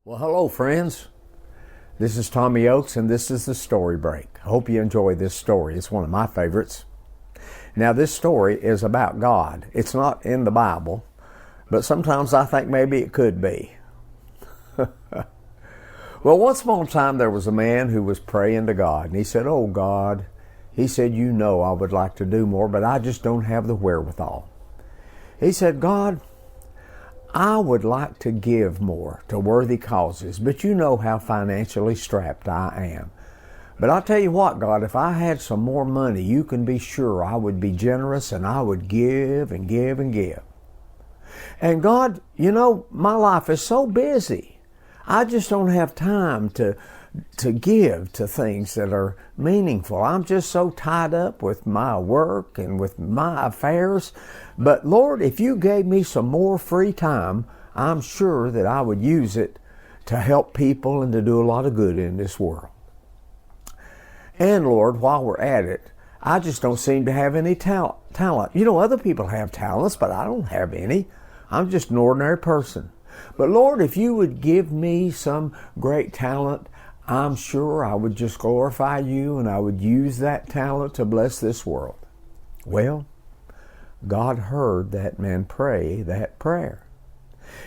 Well, hello, friends. This is Tommy Oakes, and this is the Story Break. I hope you enjoy this story. It's one of my favorites. Now, this story is about God. It's not in the Bible, but sometimes I think maybe it could be. Well, once upon a time, there was a man who was praying to God, and he said, "Oh, God," he said, "you know I would like to do more, but I just don't have the wherewithal." He said, "God, I would like to give more to worthy causes, but you know how financially strapped I am. But I'll tell you what, God, if I had some more money, you can be sure I would be generous and I would give and give and give. And God, you know, my life is so busy. I just don't have time to give to things that are meaningful. I'm just so tied up with my work and with my affairs. But Lord, if you gave me some more free time, I'm sure that I would use it to help people and to do a lot of good in this world. And Lord, while we're at it, I just don't seem to have any talent. You know, other people have talents, but I don't have any. I'm just an ordinary person. But Lord, if you would give me some great talent, I'm sure I would just glorify you and I would use that talent to bless this world." Well, God heard that man pray that prayer.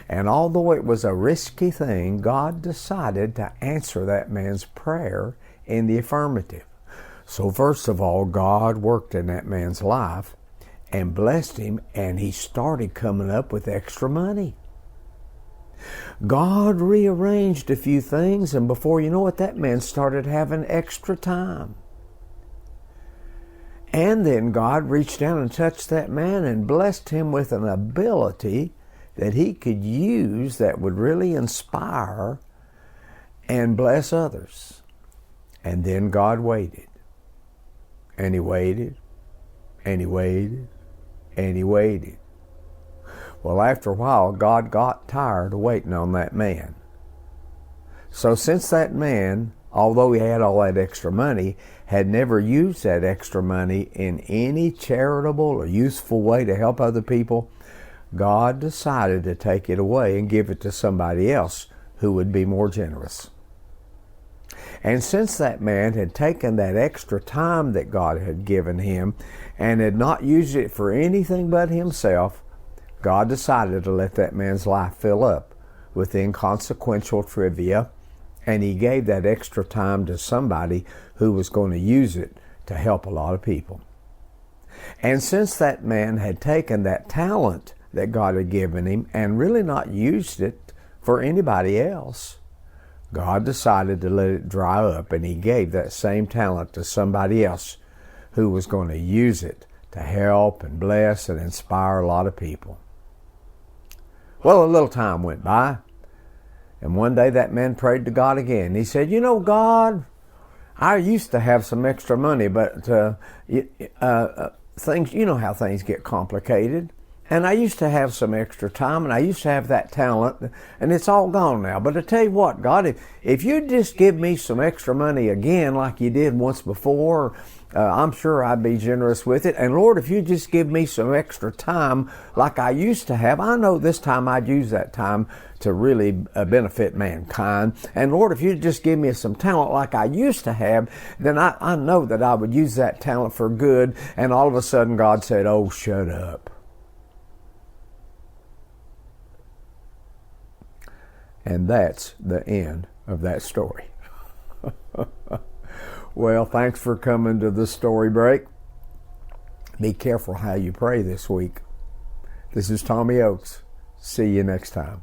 And although it was a risky thing, God decided to answer that man's prayer in the affirmative. So first of all, God worked in that man's life and blessed him, and he started coming up with extra money. God rearranged a few things, and before you know it, that man started having extra time. And then God reached down and touched that man and blessed him with an ability that he could use that would really inspire and bless others. And then God waited. And he waited, and he waited, and he waited. Well, after a while, God got tired of waiting on that man. So since that man, although he had all that extra money, had never used that extra money in any charitable or useful way to help other people, God decided to take it away and give it to somebody else who would be more generous. And since that man had taken that extra time that God had given him and had not used it for anything but himself, God decided to let that man's life fill up with inconsequential trivia, and he gave that extra time to somebody who was going to use it to help a lot of people. And since that man had taken that talent that God had given him and really not used it for anybody else, God decided to let it dry up, and he gave that same talent to somebody else who was going to use it to help and bless and inspire a lot of people. Well, a little time went by, and one day that man prayed to God again. He said, "You know, God, I used to have some extra money, but things, you know how things get complicated. And I used to have some extra time, and I used to have that talent, and it's all gone now. But I tell you what, God, if you'd just give me some extra money again like you did once before, I'm sure I'd be generous with it. And Lord, if you just give me some extra time like I used to have, I know this time I'd use that time to really benefit mankind. And Lord, if you just give me some talent like I used to have, then I know that I would use that talent for good." And all of a sudden God said, "Oh, shut up." And that's the end of that story. Well, thanks for coming to the Story Break. Be careful how you pray this week. This is Tommy Oakes. See you next time.